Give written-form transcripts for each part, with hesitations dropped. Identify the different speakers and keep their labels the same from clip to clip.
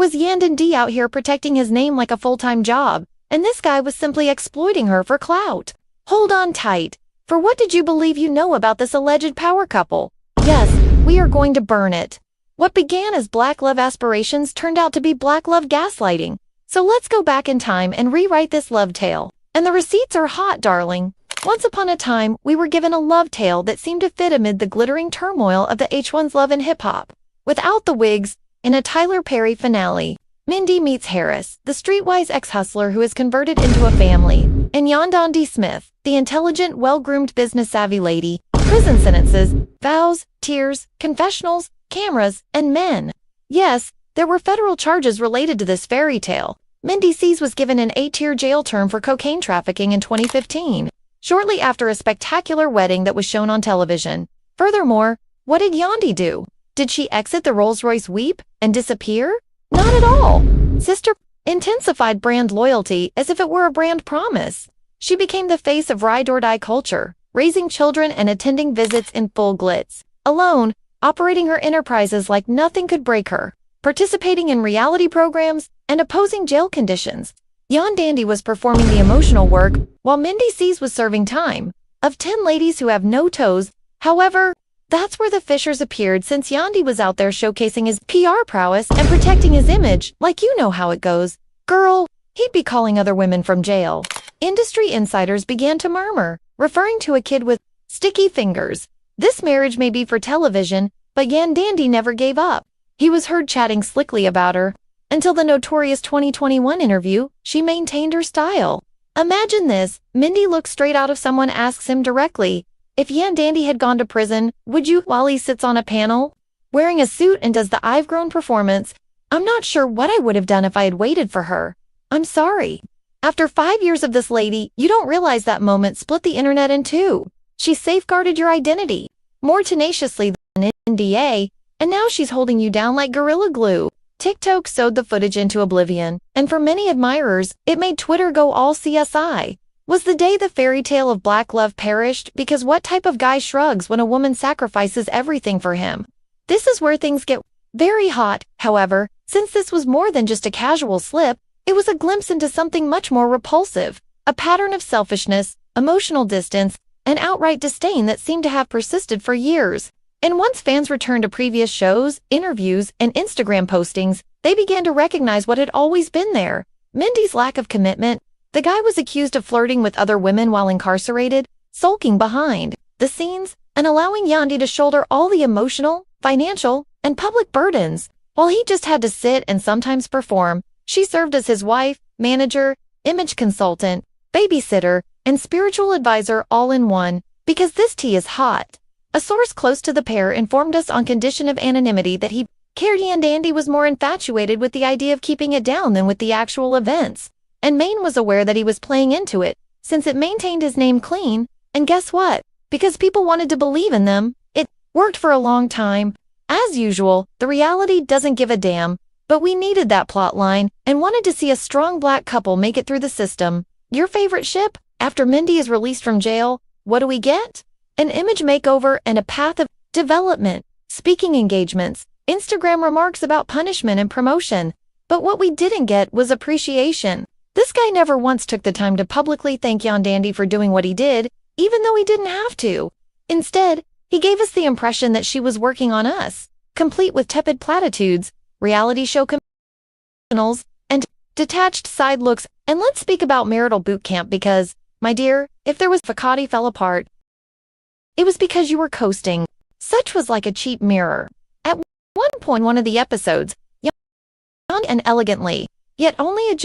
Speaker 1: was Yandy out here protecting his name like a full-time job, and this guy was simply exploiting her for clout. Hold on tight. For what did you believe you know about this alleged power couple? Yes, we are going to burn it. What began as black love aspirations turned out to be black love gaslighting. So let's go back in time and rewrite this love tale. And the receipts are hot, darling. Once upon a time, we were given a love tale that seemed to fit amid the glittering turmoil of the H1's love and hip-hop. Without the wigs, in a Tyler Perry finale, Mindy meets Harris, the streetwise ex-hustler who is converted into a family, and Yandy Smith, the intelligent, well-groomed business-savvy lady. Prison sentences, vows, tears, confessionals, cameras, and men. Yes, there were federal charges related to this fairy tale. Mendeecees was given an 8-year jail term for cocaine trafficking in 2015, shortly after a spectacular wedding that was shown on television. Furthermore, what did Yandy do? Did she exit the Rolls-Royce weep and disappear? Not at all. Sister intensified brand loyalty as if it were a brand promise. She became the face of ride-or-die culture, raising children and attending visits in full glitz. Alone, operating her enterprises like nothing could break her, participating in reality programs, and opposing jail conditions. Yandy was performing the emotional work, while Mendeecees was serving time. Of 10 ladies who have no toes, however, that's where the fissures appeared since Yandy was out there showcasing his PR prowess and protecting his image, like you know how it goes. Girl, he'd be calling other women from jail. Industry insiders began to murmur, referring to a kid with sticky fingers. This marriage may be for television, but Yandy never gave up. He was heard chatting slickly about her. Until the notorious 2021 interview, she maintained her style. Imagine this, Mindy looks straight out of someone asks him directly, if Yandy had gone to prison, would you, while he sits on a panel, wearing a suit and does the I've grown performance? I'm not sure what I would have done if I had waited for her. I'm sorry. After 5 years of this lady, you don't realize that moment split the internet in two. She safeguarded your identity more tenaciously than NDA, and now she's holding you down like Gorilla Glue. TikTok sewed the footage into oblivion, and for many admirers, it made Twitter go all CSI. Was the day the fairy tale of black love perished because what type of guy shrugs when a woman sacrifices everything for him? This is where things get very hot, however, since this was more than just a casual slip, it was a glimpse into something much more repulsive, a pattern of selfishness, emotional distance, and outright disdain that seemed to have persisted for years. And once fans returned to previous shows, interviews, and Instagram postings, they began to recognize what had always been there. Mindy's lack of commitment. The guy was accused of flirting with other women while incarcerated, sulking behind the scenes, and allowing Yandy to shoulder all the emotional, financial, and public burdens. While he just had to sit and sometimes perform, she served as his wife, manager, image consultant, babysitter, and spiritual advisor all in one, because this tea is hot. A source close to the pair informed us on condition of anonymity that he cared Yandy was more infatuated with the idea of keeping it down than with the actual events. And Maine was aware that he was playing into it, since it maintained his name clean, and guess what? Because people wanted to believe in them, it worked for a long time. As usual, the reality doesn't give a damn, but we needed that plot line and wanted to see a strong black couple make it through the system. Your favorite ship? After Mindy is released from jail, what do we get? An image makeover and a path of development, speaking engagements, Instagram remarks about punishment and promotion. But what we didn't get was appreciation. This guy never once took the time to publicly thank Yandy for doing what he did, even though he didn't have to. Instead, he gave us the impression that she was working on us, complete with tepid platitudes, reality show confessionals, and detached side looks. And let's speak about marital boot camp because, my dear, if there was Fakati fell apart, it was because you were coasting. Such was like a cheap mirror. At one point in one of the episodes, young and elegantly, yet only a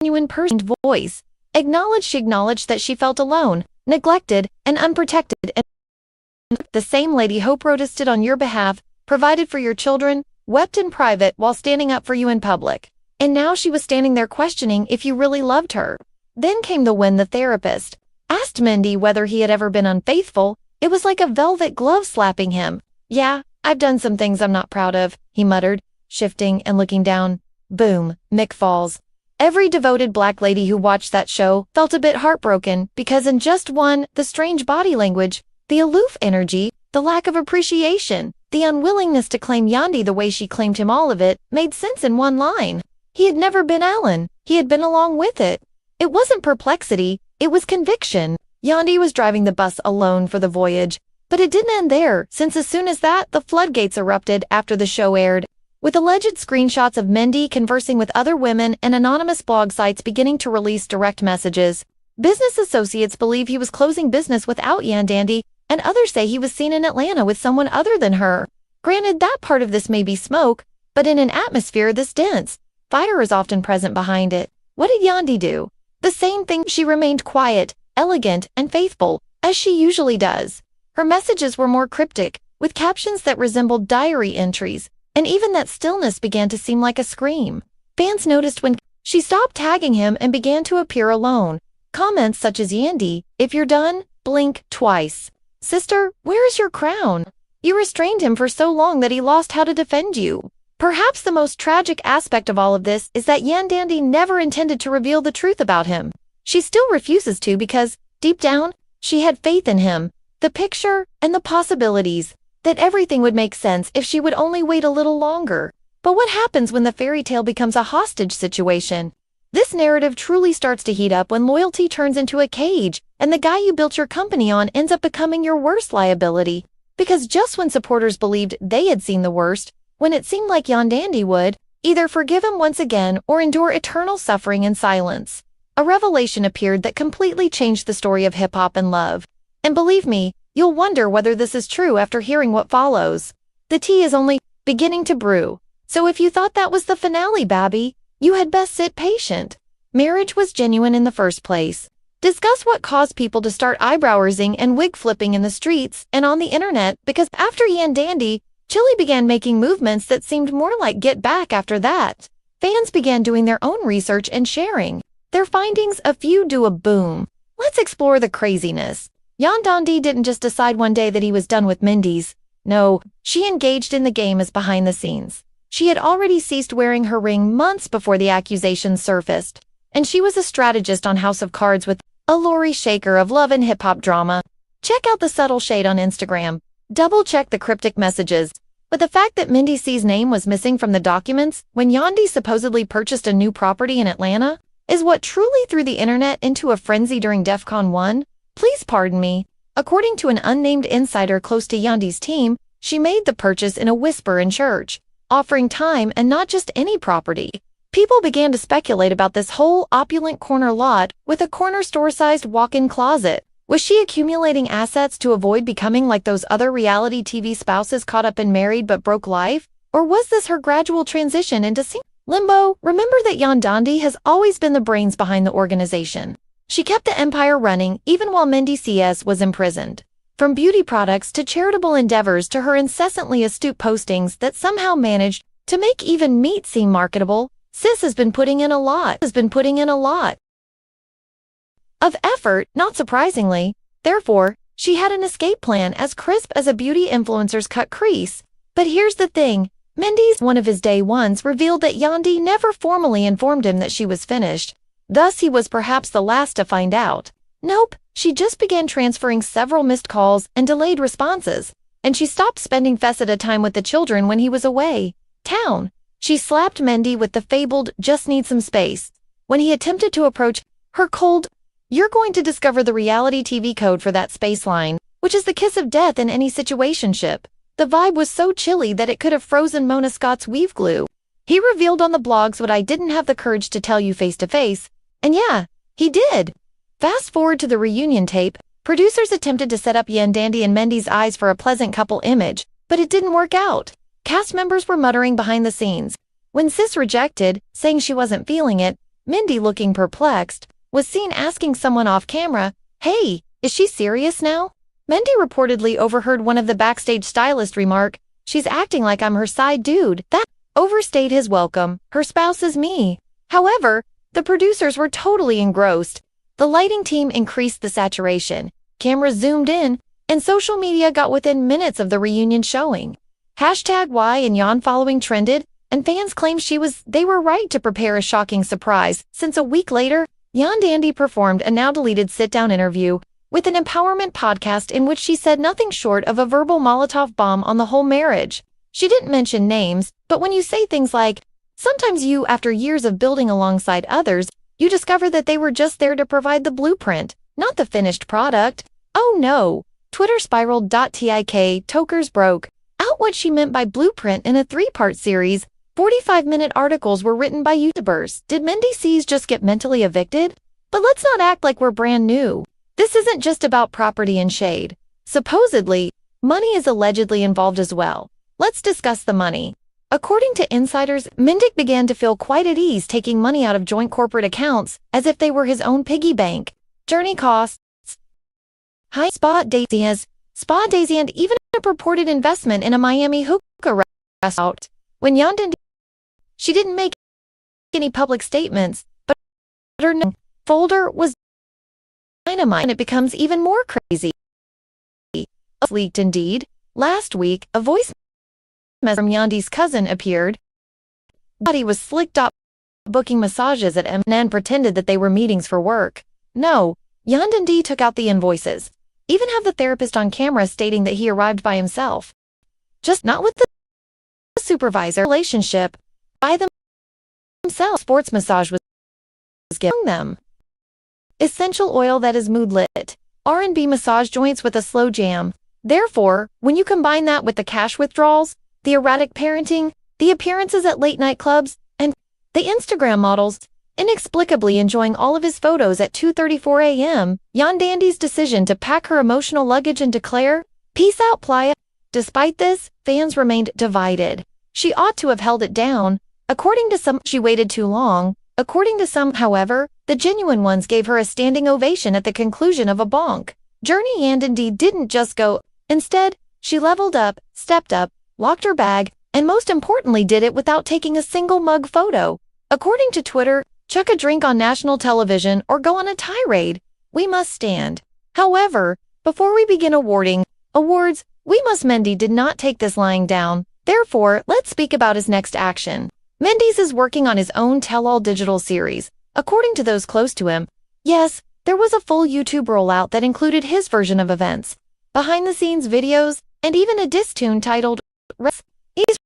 Speaker 1: genuine person's voice, she acknowledged that she felt alone, neglected, and unprotected, and the same lady Hope protested on your behalf, provided for your children, wept in private while standing up for you in public. And now she was standing there questioning if you really loved her. Then came the therapist asked Mindy whether he had ever been unfaithful. It was like a velvet glove slapping him. Yeah, I've done some things I'm not proud of, he muttered, shifting and looking down. Boom, Mick falls. Every devoted black lady who watched that show felt a bit heartbroken because in just one, the strange body language, the aloof energy, the lack of appreciation, The unwillingness to claim Yandy the way she claimed him, all of it, made sense in one line. He had never been Alan, he had been along with it. It wasn't perplexity, it was conviction. Yandy was driving the bus alone for the voyage, but it didn't end there, since as soon as that, the floodgates erupted after the show aired. With alleged screenshots of Mendy conversing with other women and anonymous blog sites beginning to release direct messages. Business associates believe he was closing business without Yandy, and others say he was seen in Atlanta with someone other than her. Granted, that part of this may be smoke, but in an atmosphere this dense, fire is often present behind it. What did Yandy do? The same thing. She remained quiet, elegant, and faithful, as she usually does. Her messages were more cryptic, with captions that resembled diary entries, and even that stillness began to seem like a scream. Fans noticed when she stopped tagging him and began to appear alone. Comments such as, "Yandy, if you're done, blink twice. Sister, where is your crown? You restrained him for so long that he lost how to defend you." Perhaps the most tragic aspect of all of this is that Yandy never intended to reveal the truth about him. She still refuses to because, deep down, she had faith in him, the picture, and the possibilities, that everything would make sense if she would only wait a little longer. But what happens when the fairy tale becomes a hostage situation? This narrative truly starts to heat up when loyalty turns into a cage, and the guy you built your company on ends up becoming your worst liability. Because just when supporters believed they had seen the worst, when it seemed like Yandy would either forgive him once again or endure eternal suffering in silence, a revelation appeared that completely changed the story of hip-hop and love. And believe me, you'll wonder whether this is true after hearing what follows. The tea is only beginning to brew. So if you thought that was the finale, Babby, you had best sit patient. Marriage was genuine in the first place. Discuss what caused people to start eyebrow-raising and wig-flipping in the streets and on the internet, because after Yandy, Chile began making movements that seemed more like Get Back after that. Fans began doing their own research and sharing their findings. A few do a boom. Let's explore the craziness. Yandy didn't just decide one day that he was done with Mendeecees. No, she engaged in the game as behind the scenes. She had already ceased wearing her ring months before the accusations surfaced, and she was a strategist on House of Cards with a Lori Shaker of love and hip-hop drama. Check out the subtle shade on Instagram. Double-check the cryptic messages. But the fact that Mendeecees' name was missing from the documents when Yandy supposedly purchased a new property in Atlanta is what truly threw the internet into a frenzy during DEFCON 1. Please pardon me. According to an unnamed insider close to Yandy's team, she made the purchase in a whisper in church, offering time and not just any property. People began to speculate about this whole opulent corner lot with a corner store-sized walk-in closet. Was she accumulating assets to avoid becoming like those other reality TV spouses caught up in married but broke life? Or was this her gradual transition into limbo? Remember that Yandy has always been the brains behind the organization. She kept the empire running even while Mendeecees was imprisoned. From beauty products to charitable endeavors to her incessantly astute postings that somehow managed to make even meat seem marketable, Sis has been putting in a lot. Of effort, not surprisingly. Therefore, she had an escape plan as crisp as a beauty influencer's cut crease. But here's the thing. Mendeecees, one of his day ones, revealed that Yandy never formally informed him that she was finished. Thus, he was perhaps the last to find out. Nope, she just began transferring several missed calls and delayed responses. And she stopped spending festive time with the children when he was away. She slapped Mendy with the fabled "just need some space" when he attempted to approach her cold. You're going to discover the reality TV code for that space line, which is the kiss of death in any situationship. The vibe was so chilly that it could have frozen Mona Scott's weave glue. He revealed on the blogs what I didn't have the courage to tell you face to face. And yeah, he did. Fast forward to the reunion tape. Producers attempted to set up Yandy and Mendy's eyes for a pleasant couple image, but it didn't work out. Cast members were muttering behind the scenes. When Sis rejected, saying she wasn't feeling it, Mendy, looking perplexed, was seen asking someone off camera, "Hey, is she serious now?" Mendy reportedly overheard one of the backstage stylists remark, "She's acting like I'm her side dude." That overstayed his welcome. Her spouse is me. However, the producers were totally engrossed. The lighting team increased the saturation, cameras zoomed in, and social media got within minutes of the reunion showing. #Y and Yan following trended, and fans claimed they were right to prepare a shocking surprise, since a week later, Yandy performed a now-deleted sit-down interview with an empowerment podcast in which she said nothing short of a verbal Molotov bomb on the whole marriage. She didn't mention names, but when you say things like, sometimes you, after years of building alongside others, you discover that they were just there to provide the blueprint, not the finished product. Oh no. Twitter spiraled. Tik tokers broke out what she meant by blueprint in a 3-part series. 45-minute articles were written by YouTubers. Did Mendeecees just get mentally evicted? But let's not act like we're brand new. This isn't just about property and shade. Supposedly, money is allegedly involved as well. Let's discuss the money. According to insiders, Mendeecees began to feel quite at ease taking money out of joint corporate accounts as if they were his own piggy bank. Journey costs, high spa days, and even a purported investment in a Miami hookah restaurant. When Yandy, she didn't make any public statements, but her folder was dynamite, and it becomes even more crazy. Leaked indeed. Last week, a voice message from Yandy's cousin appeared. Body was slicked up booking massages at M and pretended that they were meetings for work. No, Yandy took out the invoices. Even have the therapist on camera stating that he arrived by himself. Just not with the supervisor. Relationship by themselves. Sports massage was given them. Essential oil that is mood lit. R&B massage joints with a slow jam. Therefore, when you combine that with the cash withdrawals, the erratic parenting, the appearances at late night clubs, and the Instagram models, inexplicably enjoying all of his photos at 2:34 a.m., Yandy's decision to pack her emotional luggage and declare, "Peace out, playa." Despite this, fans remained divided. She ought to have held it down. According to some, she waited too long. According to some, however, the genuine ones gave her a standing ovation at the conclusion of a bonk. Journey Yandy didn't just go. Instead, she leveled up, stepped up, locked her bag, and most importantly did it without taking a single mug photo. According to Twitter, chuck a drink on national television or go on a tirade. We must stand. However, before we begin awarding awards, Mendeecees did not take this lying down. Therefore, let's speak about his next action. Mendeecees is working on his own tell-all digital series. According to those close to him, yes, there was a full YouTube rollout that included his version of events, behind-the-scenes videos, and even a diss tune titled He's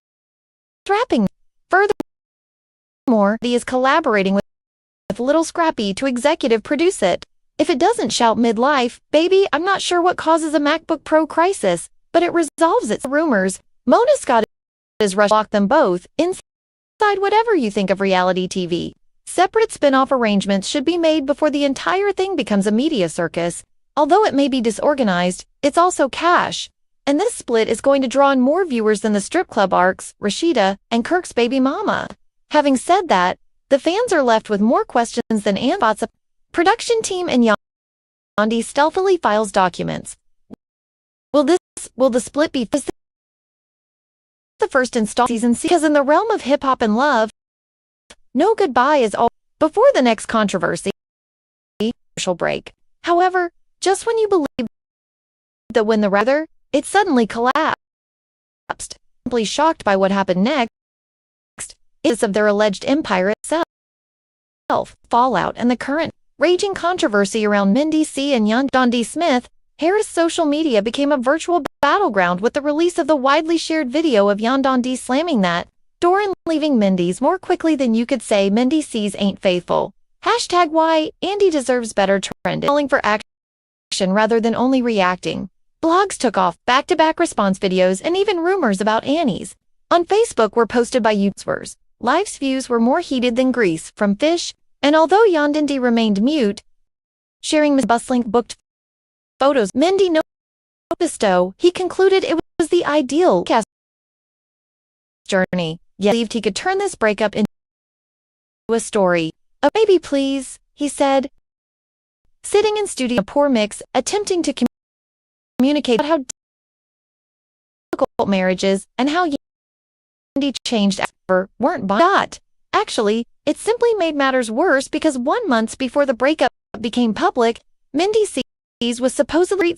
Speaker 1: Rapping. Furthermore, he is collaborating with Little Scrappy to executive produce it. If it doesn't shout midlife, baby, I'm not sure what causes a MacBook Pro crisis, but it resolves its rumors. Mona Scott is rushed to lock them both inside whatever you think of reality TV. Separate spin-off arrangements should be made before the entire thing becomes a media circus. Although it may be disorganized, it's also cash. And this split is going to draw in more viewers than the strip club arcs, Rashida, and Kirk's baby mama. Having said that, the fans are left with more questions than answers. Production team and Yandy stealthily files documents. Will the split be the first installment season? Because in the realm of hip-hop and love, no goodbye is all before the next controversy. Commercial break. However, just when you believe that when the rather, it suddenly collapsed. Simply shocked by what happened next, is of their alleged empire itself. Fallout and the current raging controversy around Mendeecees and Yandy Smith, Harris' social media became a virtual battleground with the release of the widely shared video of Yandy slamming that door and leaving Mendeecees more quickly than you could say Mendeecees ain't faithful. Hashtag why Andy deserves better trend, calling for action rather than only reacting. Blogs took off, back-to-back response videos, and even rumors about Annie's on Facebook were posted by users. Life's views were more heated than grease from Fish, and although Yandy remained mute, sharing Ms. Bustling booked photos, Mendeecees noticed though, he concluded it was the ideal cast journey, yet believed he could turn this breakup into a story. "A baby please," he said, sitting in studio a poor mix, attempting to communicate about how difficult marriage is and how Yandy changed after weren't bought. Actually, it simply made matters worse because 1 month before the breakup became public, Mendeecees was supposedly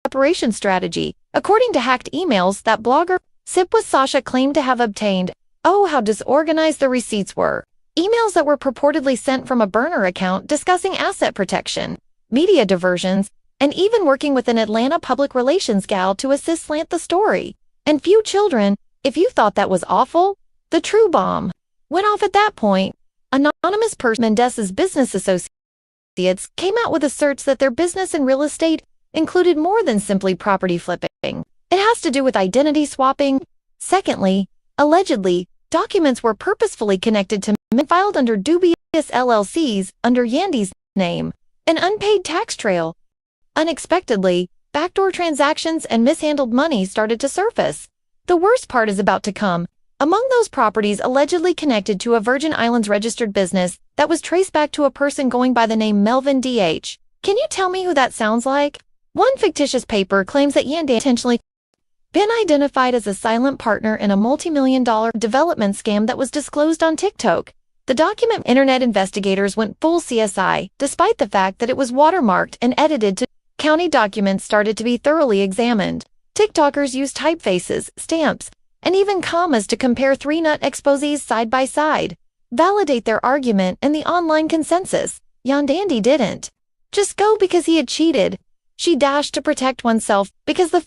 Speaker 1: separation strategy. According to hacked emails that blogger Sip with Sasha claimed to have obtained, oh how disorganized the receipts were. Emails that were purportedly sent from a burner account discussing asset protection, media diversions, and even working with an Atlanta public relations gal to assist slant the story. And few children, if you thought that was awful, the true bomb went off at that point. Anonymous person Mendeecees business associates came out with asserts that their business in real estate included more than simply property flipping. It has to do with identity swapping. Secondly, allegedly, documents were purposefully connected to men filed under dubious LLCs under Yandy's name, an unpaid tax trail. Unexpectedly, backdoor transactions and mishandled money started to surface. The worst part is about to come. Among those properties allegedly connected to a Virgin Islands registered business that was traced back to a person going by the name Melvin D.H. Can you tell me who that sounds like? One fictitious paper claims that Yandy intentionally been identified as a silent partner in a multi-million-dollar development scam that was disclosed on TikTok. The document internet investigators went full CSI, despite the fact that it was watermarked and edited to county documents started to be thoroughly examined. TikTokers used typefaces, stamps, and even commas to compare three nut exposés side by side, validate their argument and the online consensus. Yandy didn't just go because he had cheated. She dashed to protect oneself because the